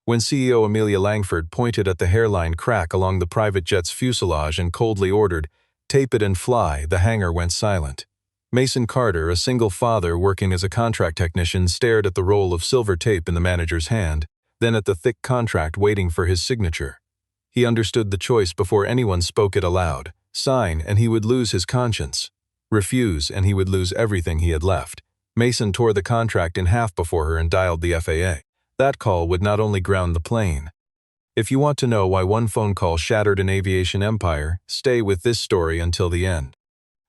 When CEO Amelia Langford pointed at the hairline crack along the private jet's fuselage and coldly ordered, "Tape it and fly," the hangar went silent. Mason Carter, a single father working as a contract technician, stared at the roll of silver tape in the manager's hand, then at the thick contract waiting for his signature. He understood the choice before anyone spoke it aloud. Sign, and he would lose his conscience. Refuse, and he would lose everything he had left. Mason tore the contract in half before her and dialed the FAA. That call would not only ground the plane. If you want to know why one phone call shattered an aviation empire, stay with this story until the end.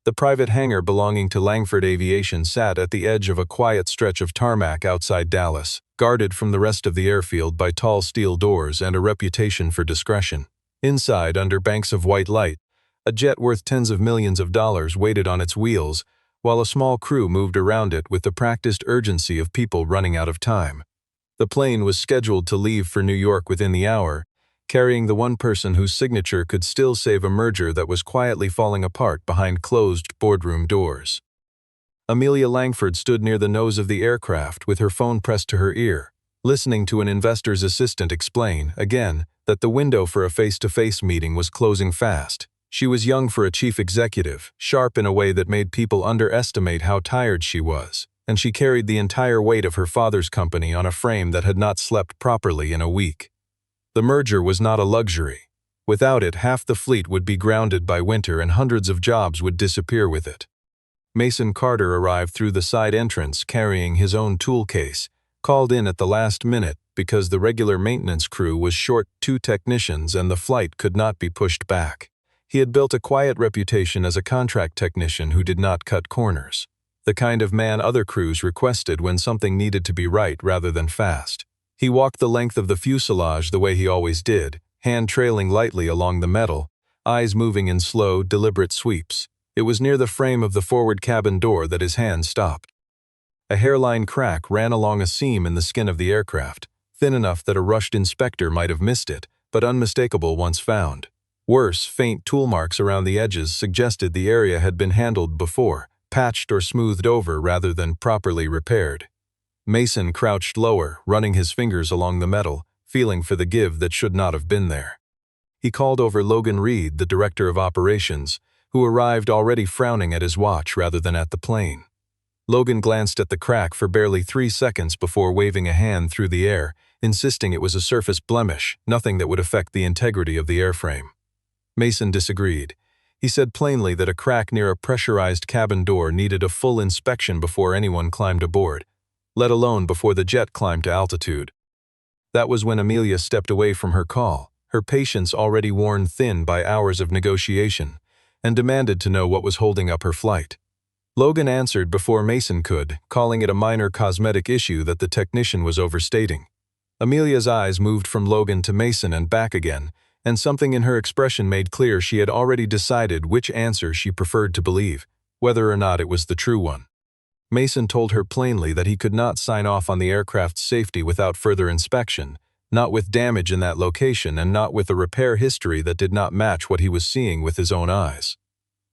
The private hangar belonging to Langford Aviation sat at the edge of a quiet stretch of tarmac outside Dallas, guarded from the rest of the airfield by tall steel doors and a reputation for discretion. Inside, under banks of white light, a jet worth tens of millions of dollars waited on its wheels, while a small crew moved around it with the practiced urgency of people running out of time. The plane was scheduled to leave for New York within the hour, carrying the one person whose signature could still save a merger that was quietly falling apart behind closed boardroom doors. Amelia Langford stood near the nose of the aircraft with her phone pressed to her ear, listening to an investor's assistant explain, again, that the window for a face-to-face meeting was closing fast. She was young for a chief executive, sharp in a way that made people underestimate how tired she was, and she carried the entire weight of her father's company on a frame that had not slept properly in a week. The merger was not a luxury. Without it, half the fleet would be grounded by winter and hundreds of jobs would disappear with it. Mason Carter arrived through the side entrance carrying his own tool case, called in at the last minute because the regular maintenance crew was short 2 technicians and the flight could not be pushed back. He had built a quiet reputation as a contract technician who did not cut corners, the kind of man other crews requested when something needed to be right rather than fast. He walked the length of the fuselage the way he always did, hand trailing lightly along the metal, eyes moving in slow, deliberate sweeps. It was near the frame of the forward cabin door that his hand stopped. A hairline crack ran along a seam in the skin of the aircraft, thin enough that a rushed inspector might have missed it, but unmistakable once found. Worse, faint tool marks around the edges suggested the area had been handled before, patched or smoothed over rather than properly repaired. Mason crouched lower, running his fingers along the metal, feeling for the give that should not have been there. He called over Logan Reed, the director of operations, who arrived already frowning at his watch rather than at the plane. Logan glanced at the crack for barely 3 seconds before waving a hand through the air, insisting it was a surface blemish, nothing that would affect the integrity of the airframe. Mason disagreed. He said plainly that a crack near a pressurized cabin door needed a full inspection before anyone climbed aboard, let alone before the jet climbed to altitude. That was when Amelia stepped away from her call, her patience already worn thin by hours of negotiation, and demanded to know what was holding up her flight. Logan answered before Mason could, calling it a minor cosmetic issue that the technician was overstating. Amelia's eyes moved from Logan to Mason and back again, and something in her expression made clear she had already decided which answer she preferred to believe, whether or not it was the true one. Mason told her plainly that he could not sign off on the aircraft's safety without further inspection, not with damage in that location and not with a repair history that did not match what he was seeing with his own eyes.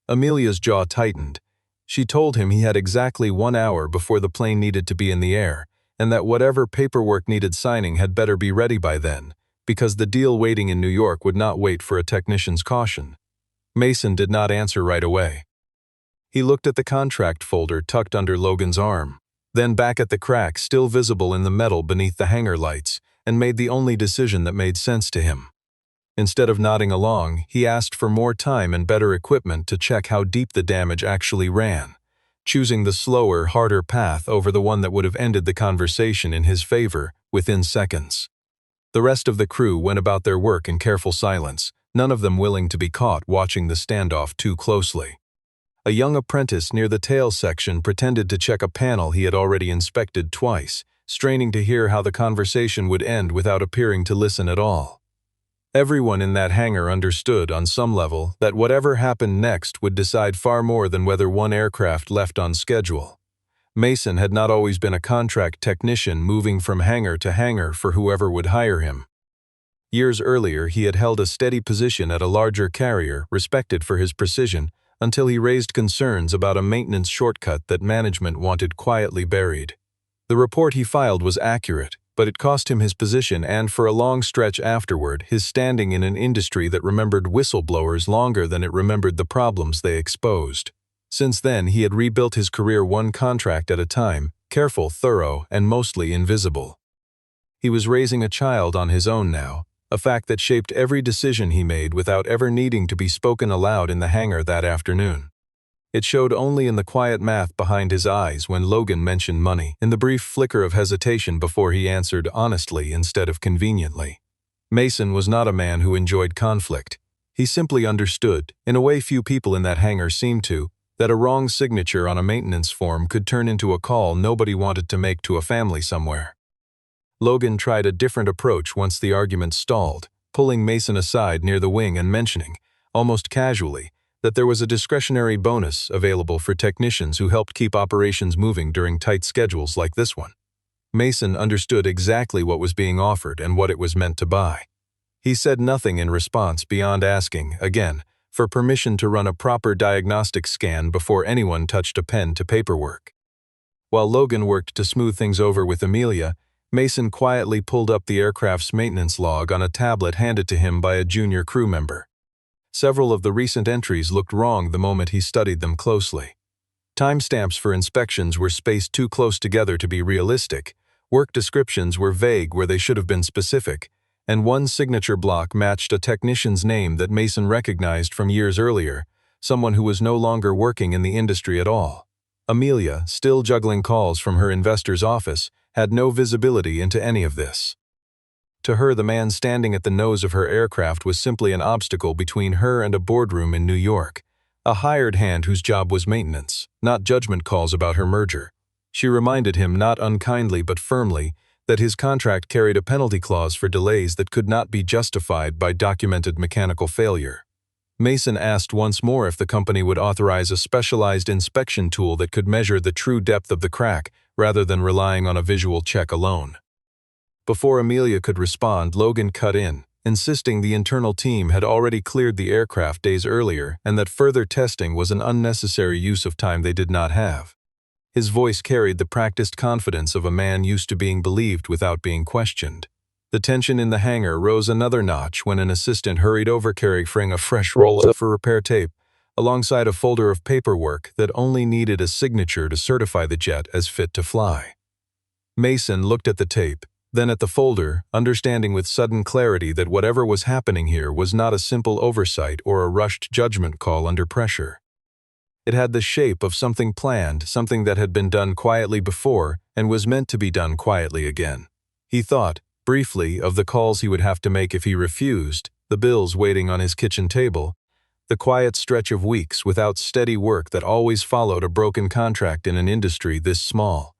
Amelia's jaw tightened. She told him he had exactly 1 hour before the plane needed to be in the air, and that whatever paperwork needed signing had better be ready by then, because the deal waiting in New York would not wait for a technician's caution. Mason did not answer right away. He looked at the contract folder tucked under Logan's arm, then back at the crack still visible in the metal beneath the hangar lights, and made the only decision that made sense to him. Instead of nodding along, he asked for more time and better equipment to check how deep the damage actually ran, choosing the slower, harder path over the one that would have ended the conversation in his favor within seconds. The rest of the crew went about their work in careful silence, none of them willing to be caught watching the standoff too closely. A young apprentice near the tail section pretended to check a panel he had already inspected twice, straining to hear how the conversation would end without appearing to listen at all. Everyone in that hangar understood on some level that whatever happened next would decide far more than whether one aircraft left on schedule. Mason had not always been a contract technician moving from hangar to hangar for whoever would hire him. Years earlier, he had held a steady position at a larger carrier, respected for his precision, until he raised concerns about a maintenance shortcut that management wanted quietly buried. The report he filed was accurate, but it cost him his position and, for a long stretch afterward, his standing in an industry that remembered whistleblowers longer than it remembered the problems they exposed. Since then, he had rebuilt his career one contract at a time, careful, thorough, and mostly invisible. He was raising a child on his own now, a fact that shaped every decision he made without ever needing to be spoken aloud in the hangar that afternoon. It showed only in the quiet math behind his eyes when Logan mentioned money, in the brief flicker of hesitation before he answered honestly instead of conveniently. Mason was not a man who enjoyed conflict. He simply understood, in a way few people in that hangar seemed to, that a wrong signature on a maintenance form could turn into a call nobody wanted to make to a family somewhere. Logan tried a different approach once the argument stalled, pulling Mason aside near the wing and mentioning, almost casually, that there was a discretionary bonus available for technicians who helped keep operations moving during tight schedules like this one. Mason understood exactly what was being offered and what it was meant to buy. He said nothing in response beyond asking, again, for permission to run a proper diagnostic scan before anyone touched a pen to paperwork. While Logan worked to smooth things over with Amelia, Mason quietly pulled up the aircraft's maintenance log on a tablet handed to him by a junior crew member. Several of the recent entries looked wrong the moment he studied them closely. Timestamps for inspections were spaced too close together to be realistic, work descriptions were vague where they should have been specific, and one signature block matched a technician's name that Mason recognized from years earlier, someone who was no longer working in the industry at all. Amelia, still juggling calls from her investor's office, had no visibility into any of this. To her, the man standing at the nose of her aircraft was simply an obstacle between her and a boardroom in New York, a hired hand whose job was maintenance, not judgment calls about her merger. She reminded him not unkindly but firmly that his contract carried a penalty clause for delays that could not be justified by documented mechanical failure. Mason asked once more if the company would authorize a specialized inspection tool that could measure the true depth of the crack rather than relying on a visual check alone. Before Amelia could respond, Logan cut in, insisting the internal team had already cleared the aircraft days earlier and that further testing was an unnecessary use of time they did not have. His voice carried the practiced confidence of a man used to being believed without being questioned. The tension in the hangar rose another notch when an assistant hurried over carrying a fresh roll of repair tape, alongside a folder of paperwork that only needed a signature to certify the jet as fit to fly. Mason looked at the tape, then at the folder, understanding with sudden clarity that whatever was happening here was not a simple oversight or a rushed judgment call under pressure. It had the shape of something planned, something that had been done quietly before and was meant to be done quietly again. He thought, briefly, of the calls he would have to make if he refused, the bills waiting on his kitchen table, the quiet stretch of weeks without steady work that always followed a broken contract in an industry this small.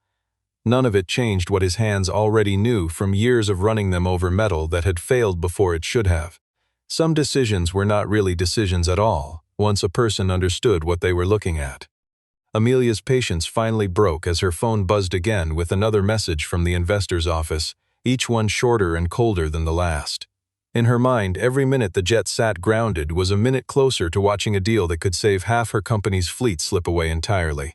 None of it changed what his hands already knew from years of running them over metal that had failed before it should have. Some decisions were not really decisions at all, once a person understood what they were looking at. Amelia's patience finally broke as her phone buzzed again with another message from the investor's office, each one shorter and colder than the last. In her mind, every minute the jet sat grounded was a minute closer to watching a deal that could save half her company's fleet slip away entirely.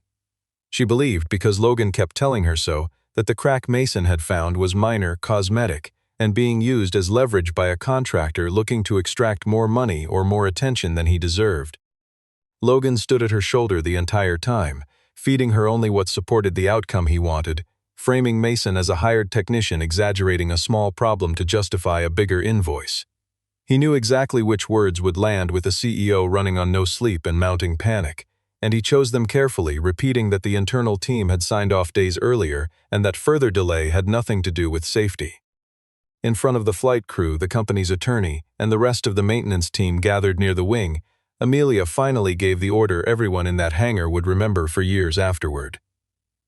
She believed, because Logan kept telling her so, that the crack Mason had found was minor, cosmetic, and being used as leverage by a contractor looking to extract more money or more attention than he deserved. Logan stood at her shoulder the entire time, feeding her only what supported the outcome he wanted, framing Mason as a hired technician exaggerating a small problem to justify a bigger invoice. He knew exactly which words would land with a CEO running on no sleep and mounting panic, and he chose them carefully, repeating that the internal team had signed off days earlier and that further delay had nothing to do with safety. In front of the flight crew, the company's attorney, and the rest of the maintenance team gathered near the wing, Amelia finally gave the order everyone in that hangar would remember for years afterward.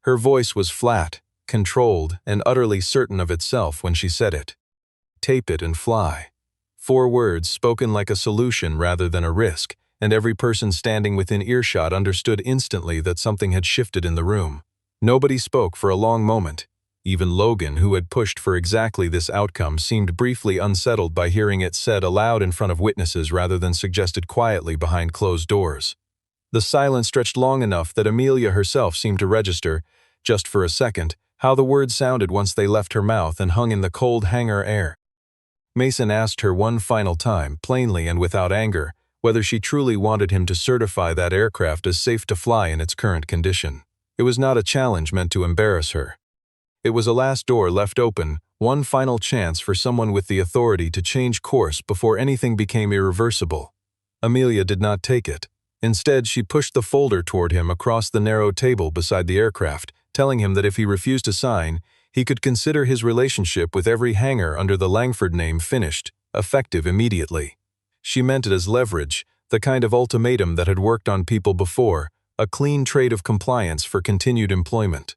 Her voice was flat, controlled, and utterly certain of itself when she said it. Tape it and fly. 4 words spoken like a solution rather than a risk, and every person standing within earshot understood instantly that something had shifted in the room. Nobody spoke for a long moment. Even Logan, who had pushed for exactly this outcome, seemed briefly unsettled by hearing it said aloud in front of witnesses rather than suggested quietly behind closed doors. The silence stretched long enough that Amelia herself seemed to register, just for a second, How the words sounded once they left her mouth and hung in the cold hangar air. Mason asked her one final time, plainly and without anger, whether she truly wanted him to certify that aircraft as safe to fly in its current condition. It was not a challenge meant to embarrass her. It was a last door left open, one final chance for someone with the authority to change course before anything became irreversible. Amelia did not take it. Instead, she pushed the folder toward him across the narrow table beside the aircraft, telling him that if he refused to sign, he could consider his relationship with every hangar under the Langford name finished, effective immediately. She meant it as leverage, the kind of ultimatum that had worked on people before, a clean trade of compliance for continued employment.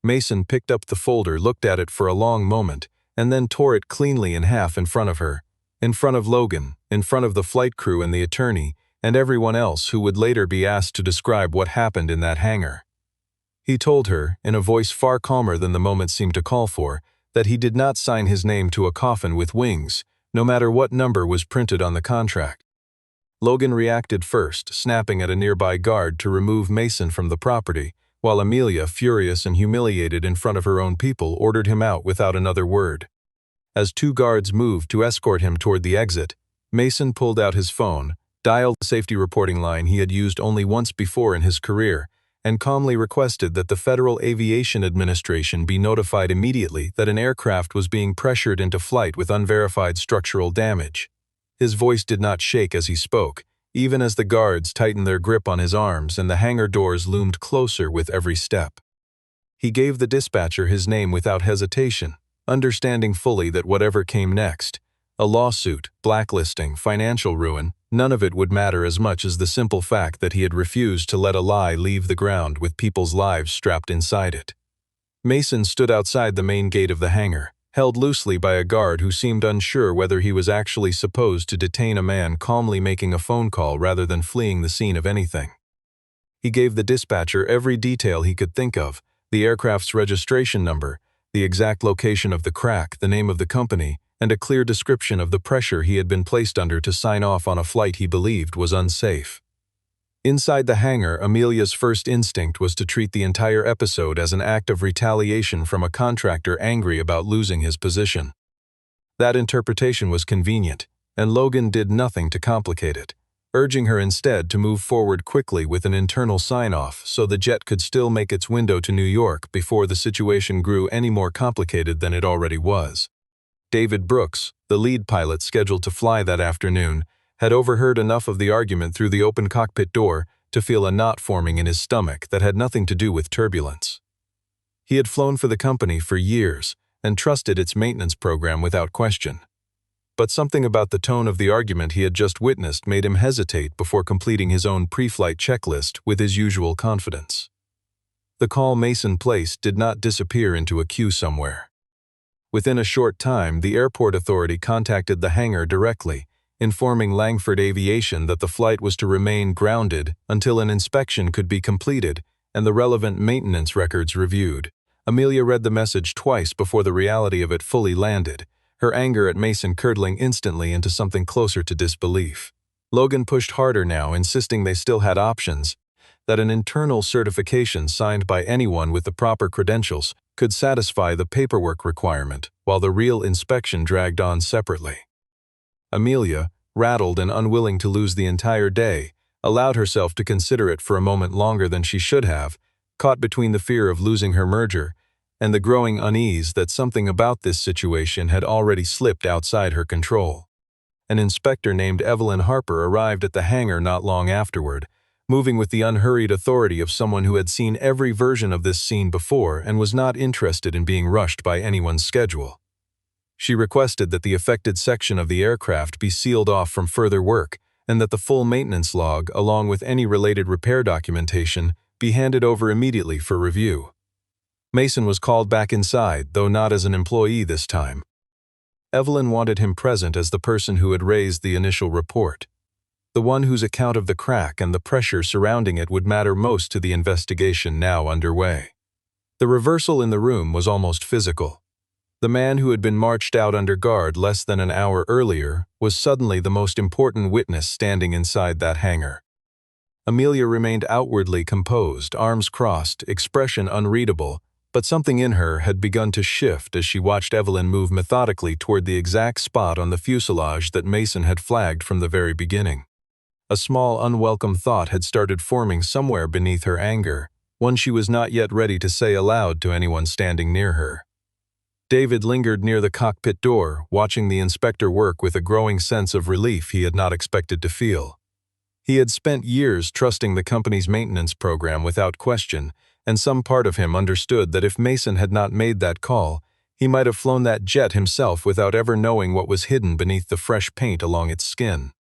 Mason picked up the folder, looked at it for a long moment, and then tore it cleanly in half in front of her, in front of Logan, in front of the flight crew and the attorney, and everyone else who would later be asked to describe what happened in that hangar. He told her, in a voice far calmer than the moment seemed to call for, that he did not sign his name to a coffin with wings, no matter what number was printed on the contract. Logan reacted first, snapping at a nearby guard to remove Mason from the property, while Amelia, furious and humiliated in front of her own people, ordered him out without another word. As two guards moved to escort him toward the exit, Mason pulled out his phone, dialed the safety reporting line he had used only once before in his career, and calmly requested that the Federal Aviation Administration be notified immediately that an aircraft was being pressured into flight with unverified structural damage. His voice did not shake as he spoke, even as the guards tightened their grip on his arms and the hangar doors loomed closer with every step. He gave the dispatcher his name without hesitation, understanding fully that whatever came next, a lawsuit, blacklisting, financial ruin, none of it would matter as much as the simple fact that he had refused to let a lie leave the ground with people's lives strapped inside it. Mason stood outside the main gate of the hangar, held loosely by a guard who seemed unsure whether he was actually supposed to detain a man calmly making a phone call rather than fleeing the scene of anything. He gave the dispatcher every detail he could think of, the aircraft's registration number, the exact location of the crack, the name of the company, and a clear description of the pressure he had been placed under to sign off on a flight he believed was unsafe. Inside the hangar, Amelia's first instinct was to treat the entire episode as an act of retaliation from a contractor angry about losing his position. That interpretation was convenient, and Logan did nothing to complicate it, urging her instead to move forward quickly with an internal sign-off so the jet could still make its window to New York before the situation grew any more complicated than it already was. David Brooks, the lead pilot scheduled to fly that afternoon, had overheard enough of the argument through the open cockpit door to feel a knot forming in his stomach that had nothing to do with turbulence. He had flown for the company for years and trusted its maintenance program without question. But something about the tone of the argument he had just witnessed made him hesitate before completing his own pre-flight checklist with his usual confidence. The call Mason placed did not disappear into a queue somewhere. Within a short time, the airport authority contacted the hangar directly, informing Langford Aviation that the flight was to remain grounded until an inspection could be completed and the relevant maintenance records reviewed. Amelia read the message twice before the reality of it fully landed, her anger at Mason curdling instantly into something closer to disbelief. Logan pushed harder now, insisting they still had options, that an internal certification signed by anyone with the proper credentials could satisfy the paperwork requirement, while the real inspection dragged on separately. Amelia, rattled and unwilling to lose the entire day, allowed herself to consider it for a moment longer than she should have, caught between the fear of losing her merger and the growing unease that something about this situation had already slipped outside her control. An inspector named Evelyn Harper arrived at the hangar not long afterward, moving with the unhurried authority of someone who had seen every version of this scene before and was not interested in being rushed by anyone's schedule. She requested that the affected section of the aircraft be sealed off from further work and that the full maintenance log, along with any related repair documentation, be handed over immediately for review. Mason was called back inside, though not as an employee this time. Evelyn wanted him present as the person who had raised the initial report, the one whose account of the crack and the pressure surrounding it would matter most to the investigation now underway. The reversal in the room was almost physical. The man who had been marched out under guard less than an hour earlier was suddenly the most important witness standing inside that hangar. Amelia remained outwardly composed, arms crossed, expression unreadable, But something in her had begun to shift as she watched Evelyn move methodically toward the exact spot on the fuselage that Mason had flagged from the very beginning. A small, unwelcome thought had started forming somewhere beneath her anger, one she was not yet ready to say aloud to anyone standing near her. David lingered near the cockpit door, watching the inspector work with a growing sense of relief he had not expected to feel. He had spent years trusting the company's maintenance program without question, and some part of him understood that if Mason had not made that call, he might have flown that jet himself without ever knowing what was hidden beneath the fresh paint along its skin.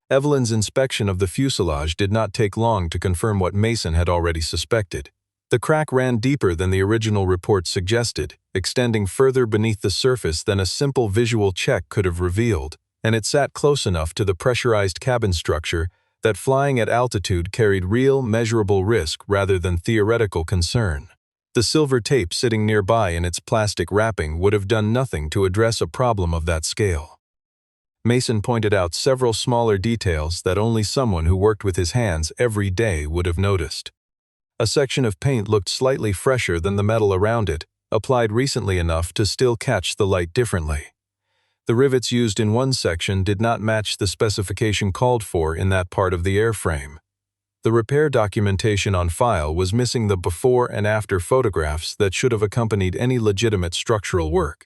Evelyn's inspection of the fuselage did not take long to confirm what Mason had already suspected. The crack ran deeper than the original report suggested, extending further beneath the surface than a simple visual check could have revealed, and it sat close enough to the pressurized cabin structure that flying at altitude carried real, measurable risk rather than theoretical concern. The silver tape sitting nearby in its plastic wrapping would have done nothing to address a problem of that scale. Mason pointed out several smaller details that only someone who worked with his hands every day would have noticed. A section of paint looked slightly fresher than the metal around it, applied recently enough to still catch the light differently. The rivets used in one section did not match the specification called for in that part of the airframe. The repair documentation on file was missing the before and after photographs that should have accompanied any legitimate structural work.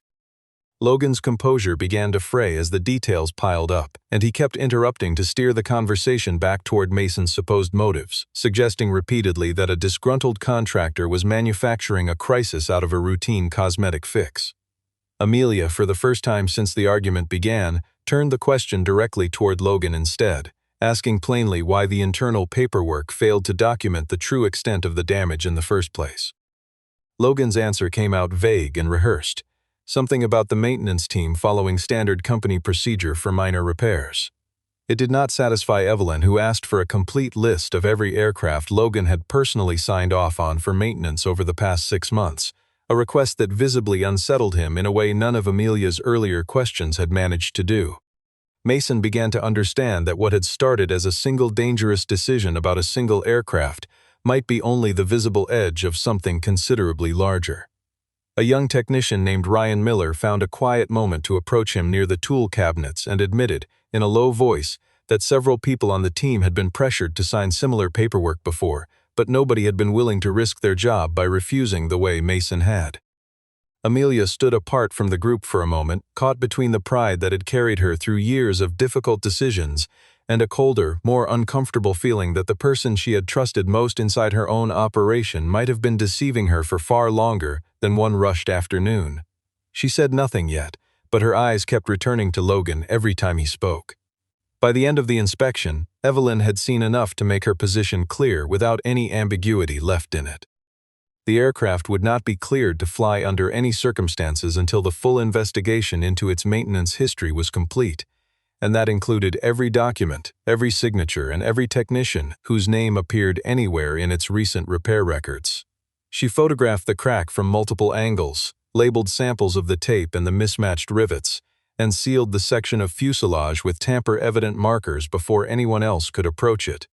Logan's composure began to fray as the details piled up, and he kept interrupting to steer the conversation back toward Mason's supposed motives, suggesting repeatedly that a disgruntled contractor was manufacturing a crisis out of a routine cosmetic fix. Amelia, for the first time since the argument began, turned the question directly toward Logan instead, asking plainly why the internal paperwork failed to document the true extent of the damage in the first place. Logan's answer came out vague and rehearsed, something about the maintenance team following standard company procedure for minor repairs. It did not satisfy Evelyn, who asked for a complete list of every aircraft Logan had personally signed off on for maintenance over the past 6 months, a request that visibly unsettled him in a way none of Amelia's earlier questions had managed to do. Mason began to understand that what had started as a single dangerous decision about a single aircraft might be only the visible edge of something considerably larger. A young technician named Ryan Miller found a quiet moment to approach him near the tool cabinets and admitted, in a low voice, that several people on the team had been pressured to sign similar paperwork before, but nobody had been willing to risk their job by refusing the way Mason had. Amelia stood apart from the group for a moment, caught between the pride that had carried her through years of difficult decisions and a colder, more uncomfortable feeling that the person she had trusted most inside her own operation might have been deceiving her for far longer than one rushed afternoon. She said nothing yet, but her eyes kept returning to Logan every time he spoke. By the end of the inspection, Evelyn had seen enough to make her position clear without any ambiguity left in it. The aircraft would not be cleared to fly under any circumstances until the full investigation into its maintenance history was complete, and that included every document, every signature, and every technician whose name appeared anywhere in its recent repair records. She photographed the crack from multiple angles, labeled samples of the tape and the mismatched rivets, and sealed the section of fuselage with tamper-evident markers before anyone else could approach it.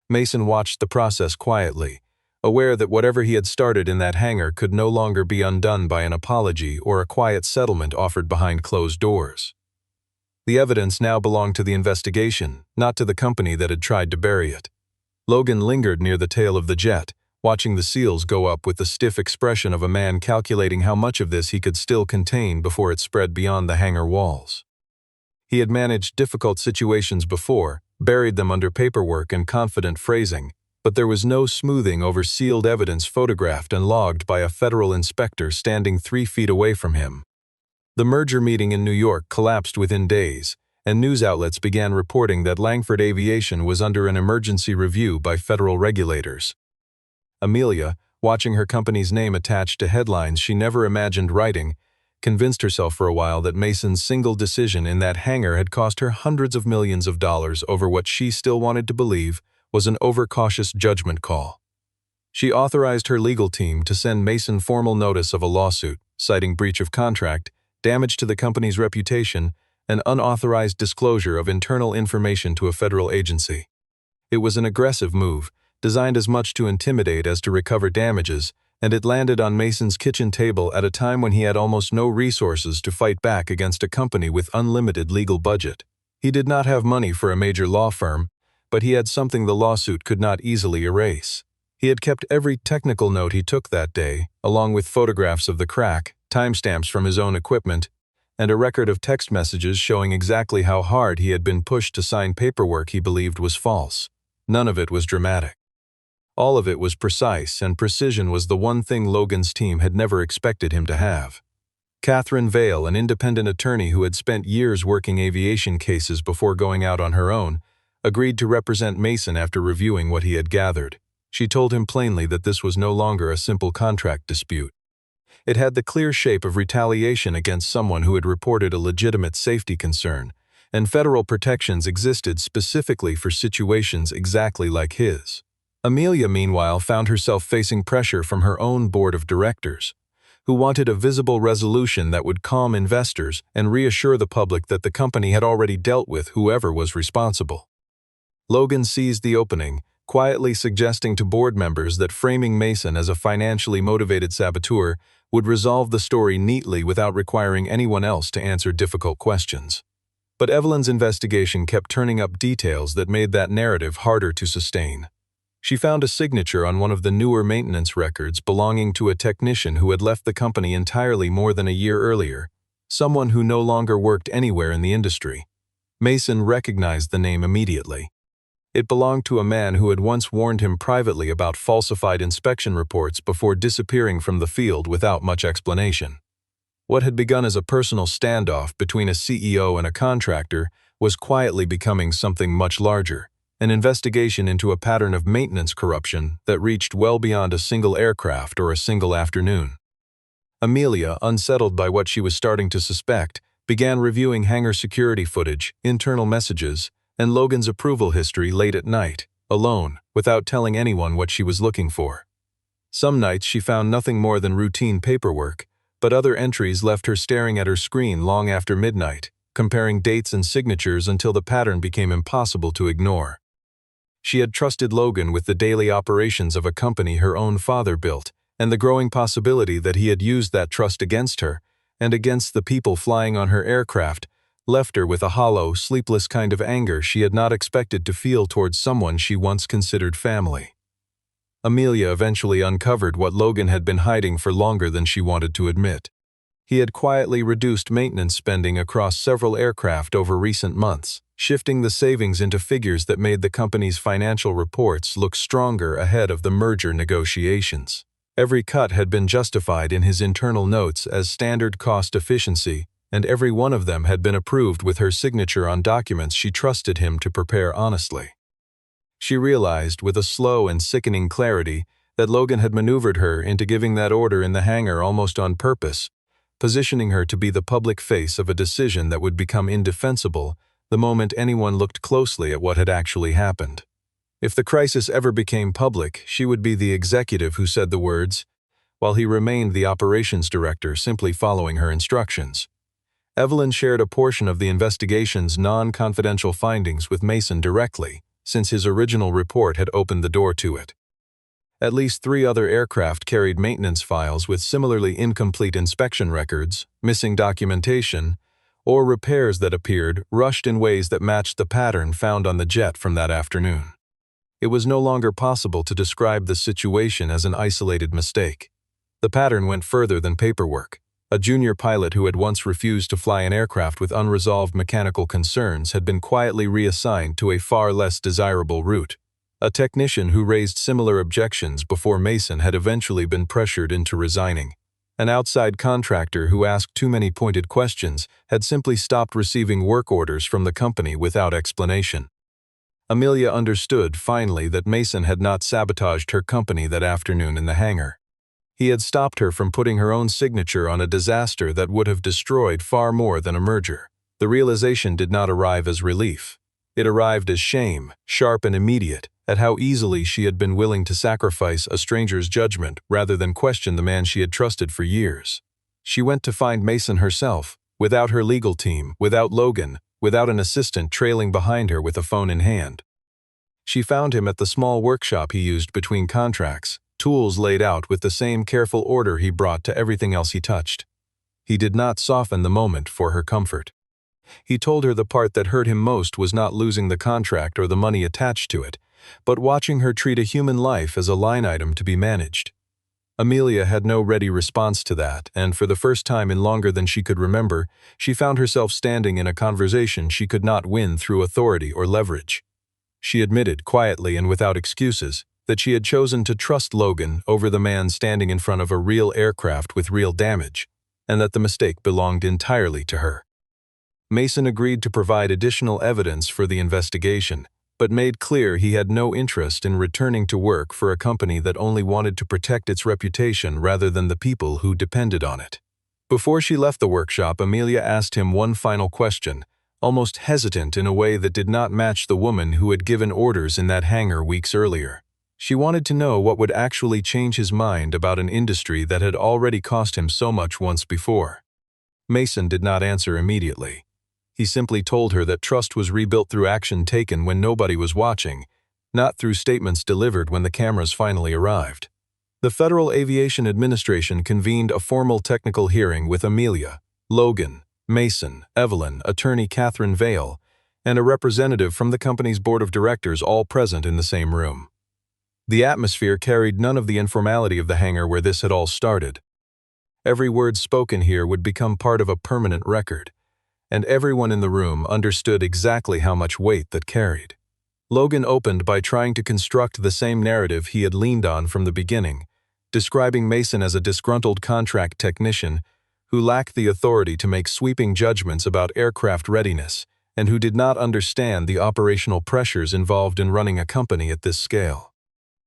Mason watched the process quietly, aware that whatever he had started in that hangar could no longer be undone by an apology or a quiet settlement offered behind closed doors. The evidence now belonged to the investigation, not to the company that had tried to bury it. Logan lingered near the tail of the jet, watching the seals go up with the stiff expression of a man calculating how much of this he could still contain before it spread beyond the hangar walls. He had managed difficult situations before, buried them under paperwork and confident phrasing, but there was no smoothing over sealed evidence photographed and logged by a federal inspector standing 3 feet away from him. The merger meeting in New York collapsed within days, and news outlets began reporting that Langford Aviation was under an emergency review by federal regulators. Amelia, watching her company's name attached to headlines she never imagined writing, convinced herself for a while that Mason's single decision in that hangar had cost her hundreds of millions of dollars over what she still wanted to believe was an overcautious judgment call. She authorized her legal team to send Mason formal notice of a lawsuit, citing breach of contract, damage to the company's reputation, and unauthorized disclosure of internal information to a federal agency. It was an aggressive move, designed as much to intimidate as to recover damages, and it landed on Mason's kitchen table at a time when he had almost no resources to fight back against a company with unlimited legal budget. He did not have money for a major law firm, but he had something the lawsuit could not easily erase. He had kept every technical note he took that day, along with photographs of the crack, timestamps from his own equipment, and a record of text messages showing exactly how hard he had been pushed to sign paperwork he believed was false. None of it was dramatic. All of it was precise, and precision was the one thing Logan's team had never expected him to have. Catherine Vale, an independent attorney who had spent years working aviation cases before going out on her own, agreed to represent Mason after reviewing what he had gathered. She told him plainly that this was no longer a simple contract dispute. It had the clear shape of retaliation against someone who had reported a legitimate safety concern, and federal protections existed specifically for situations exactly like his. Amelia, meanwhile, found herself facing pressure from her own board of directors, who wanted a visible resolution that would calm investors and reassure the public that the company had already dealt with whoever was responsible. Logan seized the opening, quietly suggesting to board members that framing Mason as a financially motivated saboteur would resolve the story neatly without requiring anyone else to answer difficult questions. But Evelyn's investigation kept turning up details that made that narrative harder to sustain. She found a signature on one of the newer maintenance records belonging to a technician who had left the company entirely more than a year earlier, someone who no longer worked anywhere in the industry. Mason recognized the name immediately. It belonged to a man who had once warned him privately about falsified inspection reports before disappearing from the field without much explanation. What had begun as a personal standoff between a CEO and a contractor was quietly becoming something much larger, an investigation into a pattern of maintenance corruption that reached well beyond a single aircraft or a single afternoon. Amelia, unsettled by what she was starting to suspect, began reviewing hangar security footage, internal messages, and Logan's approval history late at night, alone, without telling anyone what she was looking for. Some nights she found nothing more than routine paperwork, but other entries left her staring at her screen long after midnight, comparing dates and signatures until the pattern became impossible to ignore. She had trusted Logan with the daily operations of a company her own father built, and the growing possibility that he had used that trust against her, and against the people flying on her aircraft, left her with a hollow, sleepless kind of anger she had not expected to feel towards someone she once considered family. Amelia eventually uncovered what Logan had been hiding for longer than she wanted to admit. He had quietly reduced maintenance spending across several aircraft over recent months, shifting the savings into figures that made the company's financial reports look stronger ahead of the merger negotiations. Every cut had been justified in his internal notes as standard cost efficiency, and every one of them had been approved with her signature on documents she trusted him to prepare honestly. She realized, with a slow and sickening clarity, that Logan had maneuvered her into giving that order in the hangar almost on purpose, positioning her to be the public face of a decision that would become indefensible the moment anyone looked closely at what had actually happened. If the crisis ever became public, she would be the executive who said the words, while he remained the operations director simply following her instructions. Evelyn shared a portion of the investigation's non-confidential findings with Mason directly, since his original report had opened the door to it. At least 3 other aircraft carried maintenance files with similarly incomplete inspection records, missing documentation, or repairs that appeared rushed in ways that matched the pattern found on the jet from that afternoon. It was no longer possible to describe the situation as an isolated mistake. The pattern went further than paperwork. A junior pilot who had once refused to fly an aircraft with unresolved mechanical concerns had been quietly reassigned to a far less desirable route. A technician who raised similar objections before Mason had eventually been pressured into resigning. An outside contractor who asked too many pointed questions had simply stopped receiving work orders from the company without explanation. Amelia understood finally that Mason had not sabotaged her company that afternoon in the hangar. He had stopped her from putting her own signature on a disaster that would have destroyed far more than a merger. The realization did not arrive as relief. It arrived as shame, sharp and immediate, at how easily she had been willing to sacrifice a stranger's judgment rather than question the man she had trusted for years. She went to find Mason herself, without her legal team, without Logan, without an assistant trailing behind her with a phone in hand. She found him at the small workshop he used between contracts, tools laid out with the same careful order he brought to everything else he touched. He did not soften the moment for her comfort. He told her the part that hurt him most was not losing the contract or the money attached to it, but watching her treat a human life as a line item to be managed. Amelia had no ready response to that, and for the first time in longer than she could remember, she found herself standing in a conversation she could not win through authority or leverage. She admitted, quietly and without excuses, that she had chosen to trust Logan over the man standing in front of a real aircraft with real damage, and that the mistake belonged entirely to her. Mason agreed to provide additional evidence for the investigation, but made clear he had no interest in returning to work for a company that only wanted to protect its reputation rather than the people who depended on it. Before she left the workshop, Amelia asked him one final question, almost hesitant in a way that did not match the woman who had given orders in that hangar weeks earlier. She wanted to know what would actually change his mind about an industry that had already cost him so much once before. Mason did not answer immediately. He simply told her that trust was rebuilt through action taken when nobody was watching, not through statements delivered when the cameras finally arrived. The Federal Aviation Administration convened a formal technical hearing with Amelia, Logan, Mason, Evelyn, attorney Catherine Vale, and a representative from the company's board of directors, all present in the same room. The atmosphere carried none of the informality of the hangar where this had all started. Every word spoken here would become part of a permanent record, and everyone in the room understood exactly how much weight that carried. Logan opened by trying to construct the same narrative he had leaned on from the beginning, describing Mason as a disgruntled contract technician who lacked the authority to make sweeping judgments about aircraft readiness and who did not understand the operational pressures involved in running a company at this scale.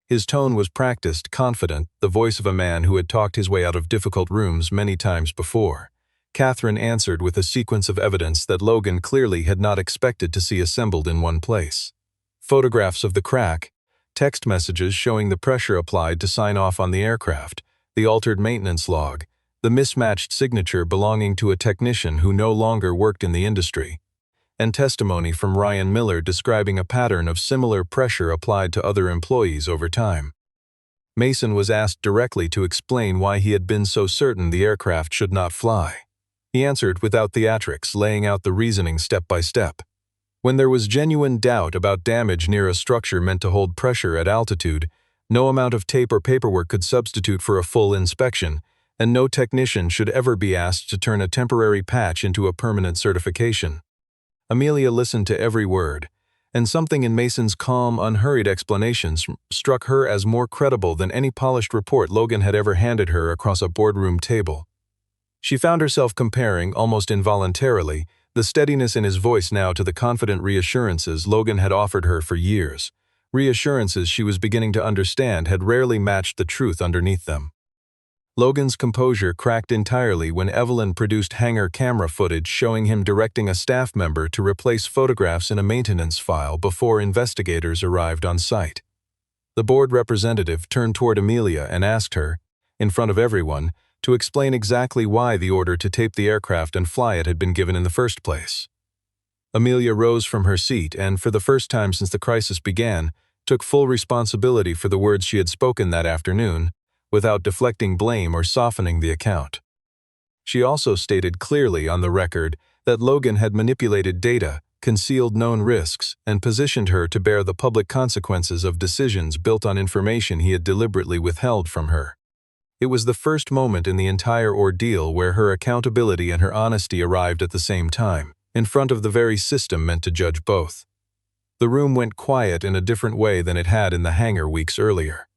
His tone was practiced, confident, the voice of a man who had talked his way out of difficult rooms many times before. Catherine answered with a sequence of evidence that Logan clearly had not expected to see assembled in one place. Photographs of the crack, text messages showing the pressure applied to sign off on the aircraft, the altered maintenance log, the mismatched signature belonging to a technician who no longer worked in the industry, and testimony from Ryan Miller describing a pattern of similar pressure applied to other employees over time. Mason was asked directly to explain why he had been so certain the aircraft should not fly. He answered without theatrics, laying out the reasoning step by step. When there was genuine doubt about damage near a structure meant to hold pressure at altitude, no amount of tape or paperwork could substitute for a full inspection, and no technician should ever be asked to turn a temporary patch into a permanent certification. Amelia listened to every word, and something in Mason's calm, unhurried explanations struck her as more credible than any polished report Logan had ever handed her across a boardroom table. She found herself comparing, almost involuntarily, the steadiness in his voice now to the confident reassurances Logan had offered her for years, reassurances she was beginning to understand had rarely matched the truth underneath them. Logan's composure cracked entirely when Evelyn produced hangar camera footage showing him directing a staff member to replace photographs in a maintenance file before investigators arrived on site. The board representative turned toward Amelia and asked her, in front of everyone, to explain exactly why the order to tape the aircraft and fly it had been given in the first place. Amelia rose from her seat and, for the first time since the crisis began, took full responsibility for the words she had spoken that afternoon, without deflecting blame or softening the account. She also stated clearly on the record that Logan had manipulated data, concealed known risks, and positioned her to bear the public consequences of decisions built on information he had deliberately withheld from her. It was the first moment in the entire ordeal where her accountability and her honesty arrived at the same time, in front of the very system meant to judge both. The room went quiet in a different way than it had in the hangar weeks earlier.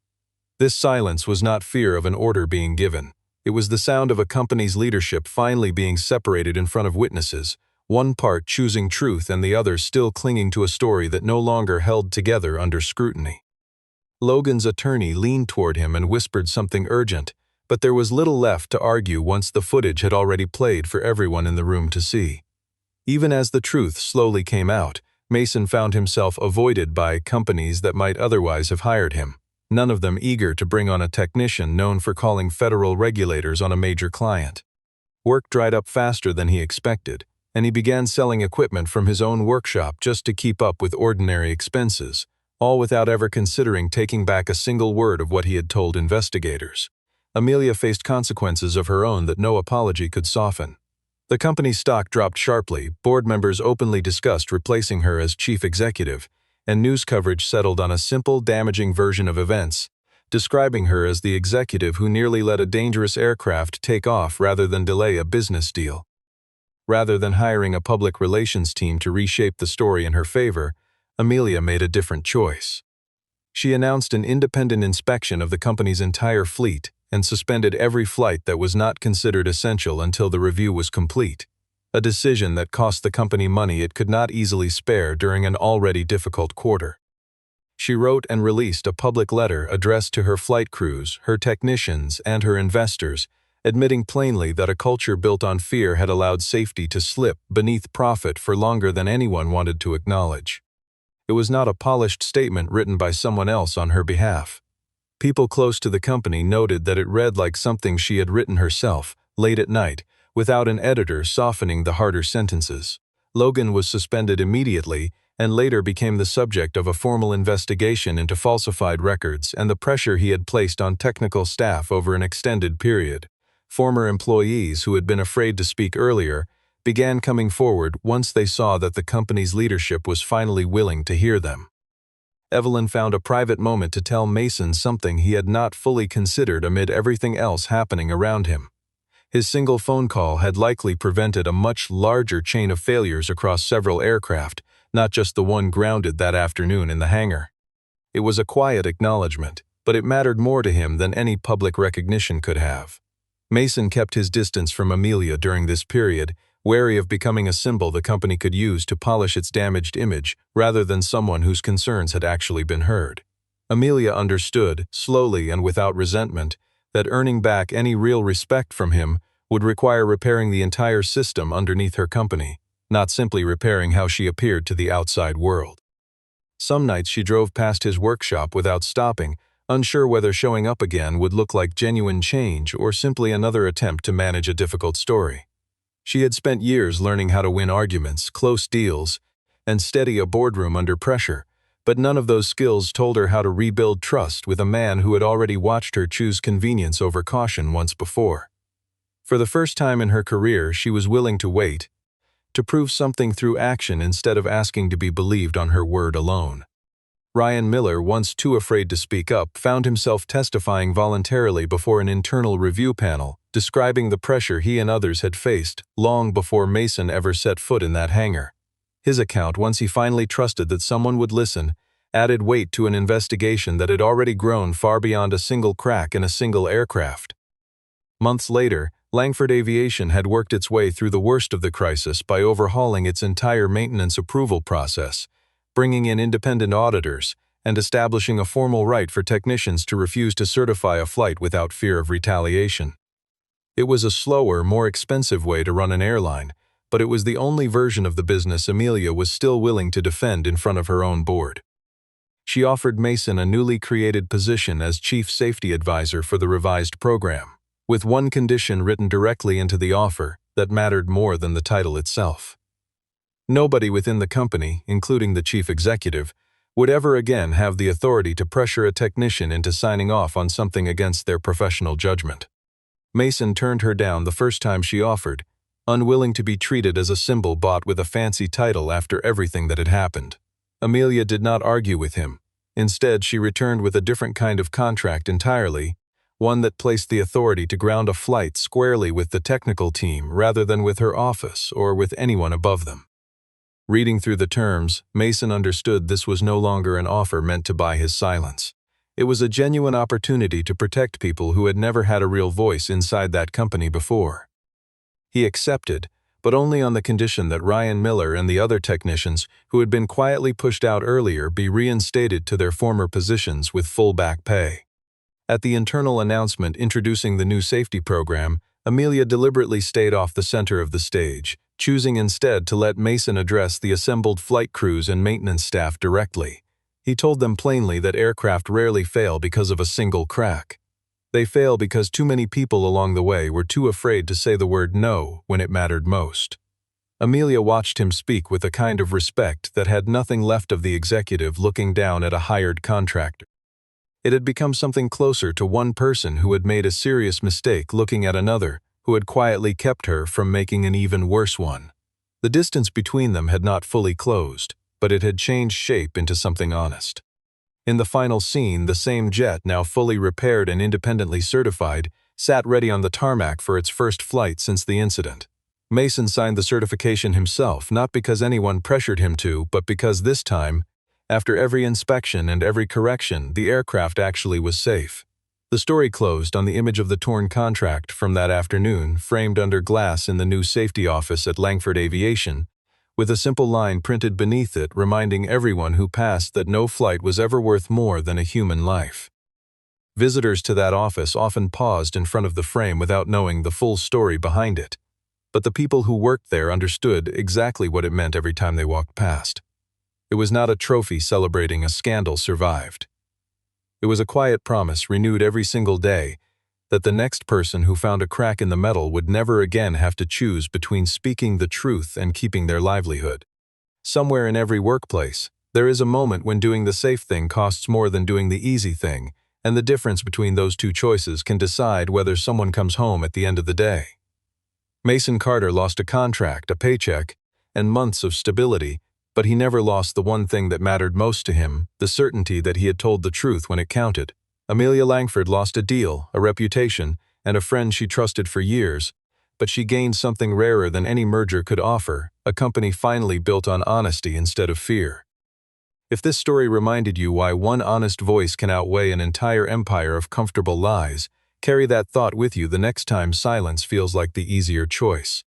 This silence was not fear of an order being given. It was the sound of a company's leadership finally being separated in front of witnesses, one part choosing truth and the other still clinging to a story that no longer held together under scrutiny. Logan's attorney leaned toward him and whispered something urgent, but there was little left to argue once the footage had already played for everyone in the room to see. Even as the truth slowly came out, Mason found himself avoided by companies that might otherwise have hired him, none of them eager to bring on a technician known for calling federal regulators on a major client. Work dried up faster than he expected, and he began selling equipment from his own workshop just to keep up with ordinary expenses, all without ever considering taking back a single word of what he had told investigators. Amelia faced consequences of her own that no apology could soften. The company's stock dropped sharply, board members openly discussed replacing her as chief executive, and news coverage settled on a simple, damaging version of events, describing her as the executive who nearly let a dangerous aircraft take off rather than delay a business deal. Rather than hiring a public relations team to reshape the story in her favor, Amelia made a different choice. She announced an independent inspection of the company's entire fleet and suspended every flight that was not considered essential until the review was complete, a decision that cost the company money it could not easily spare during an already difficult quarter. She wrote and released a public letter addressed to her flight crews, her technicians, and her investors, admitting plainly that a culture built on fear had allowed safety to slip beneath profit for longer than anyone wanted to acknowledge. It was not a polished statement written by someone else on her behalf. People close to the company noted that it read like something she had written herself, late at night, without an editor softening the harder sentences. Logan was suspended immediately and later became the subject of a formal investigation into falsified records and the pressure he had placed on technical staff over an extended period. Former employees who had been afraid to speak earlier began coming forward once they saw that the company's leadership was finally willing to hear them. Evelyn found a private moment to tell Mason something he had not fully considered amid everything else happening around him. His single phone call had likely prevented a much larger chain of failures across several aircraft, not just the one grounded that afternoon in the hangar. It was a quiet acknowledgement, but it mattered more to him than any public recognition could have. Mason kept his distance from Amelia during this period, wary of becoming a symbol the company could use to polish its damaged image rather than someone whose concerns had actually been heard. Amelia understood, slowly and without resentment, that earning back any real respect from him would require repairing the entire system underneath her company, not simply repairing how she appeared to the outside world. Some nights she drove past his workshop without stopping, unsure whether showing up again would look like genuine change or simply another attempt to manage a difficult story. She had spent years learning how to win arguments, close deals, and steady a boardroom under pressure, but none of those skills told her how to rebuild trust with a man who had already watched her choose convenience over caution once before. For the first time in her career, she was willing to wait, to prove something through action instead of asking to be believed on her word alone. Ryan Miller, once too afraid to speak up, found himself testifying voluntarily before an internal review panel, describing the pressure he and others had faced long before Mason ever set foot in that hangar. His account, once he finally trusted that someone would listen, added weight to an investigation that had already grown far beyond a single crack in a single aircraft. Months later, Langford Aviation had worked its way through the worst of the crisis by overhauling its entire maintenance approval process, bringing in independent auditors, and establishing a formal right for technicians to refuse to certify a flight without fear of retaliation. It was a slower, more expensive way to run an airline, but it was the only version of the business Amelia was still willing to defend in front of her own board. She offered Mason a newly created position as Chief Safety Advisor for the revised program, with one condition written directly into the offer that mattered more than the title itself. Nobody within the company, including the chief executive, would ever again have the authority to pressure a technician into signing off on something against their professional judgment. Mason turned her down the first time she offered, unwilling to be treated as a symbol bought with a fancy title after everything that had happened. Amelia did not argue with him. Instead, she returned with a different kind of contract entirely, one that placed the authority to ground a flight squarely with the technical team rather than with her office or with anyone above them. Reading through the terms, Mason understood this was no longer an offer meant to buy his silence. It was a genuine opportunity to protect people who had never had a real voice inside that company before. He accepted, but only on the condition that Ryan Miller and the other technicians who had been quietly pushed out earlier be reinstated to their former positions with full back pay. At the internal announcement introducing the new safety program, Amelia deliberately stayed off the center of the stage, choosing instead to let Mason address the assembled flight crews and maintenance staff directly. He told them plainly that aircraft rarely fail because of a single crack. They fail because too many people along the way were too afraid to say the word no when it mattered most. Amelia watched him speak with a kind of respect that had nothing left of the executive looking down at a hired contractor. It had become something closer to one person who had made a serious mistake looking at another who had quietly kept her from making an even worse one. The distance between them had not fully closed, but it had changed shape into something honest. In the final scene, the same jet, now fully repaired and independently certified, sat ready on the tarmac for its first flight since the incident. Mason signed the certification himself, not because anyone pressured him to, but because this time, after every inspection and every correction, the aircraft actually was safe. The story closed on the image of the torn contract from that afternoon, framed under glass in the new safety office at Langford Aviation, with a simple line printed beneath it reminding everyone who passed that no flight was ever worth more than a human life. Visitors to that office often paused in front of the frame without knowing the full story behind it, but the people who worked there understood exactly what it meant every time they walked past. It was not a trophy celebrating a scandal survived. It was a quiet promise renewed every single day that the next person who found a crack in the metal would never again have to choose between speaking the truth and keeping their livelihood. Somewhere in every workplace, there is a moment when doing the safe thing costs more than doing the easy thing, and the difference between those two choices can decide whether someone comes home at the end of the day. Mason Carter lost a contract, a paycheck, and months of stability, but he never lost the one thing that mattered most to him, the certainty that he had told the truth when it counted. Amelia Langford lost a deal, a reputation, and a friend she trusted for years, but she gained something rarer than any merger could offer, a company finally built on honesty instead of fear. If this story reminded you why one honest voice can outweigh an entire empire of comfortable lies, carry that thought with you the next time silence feels like the easier choice.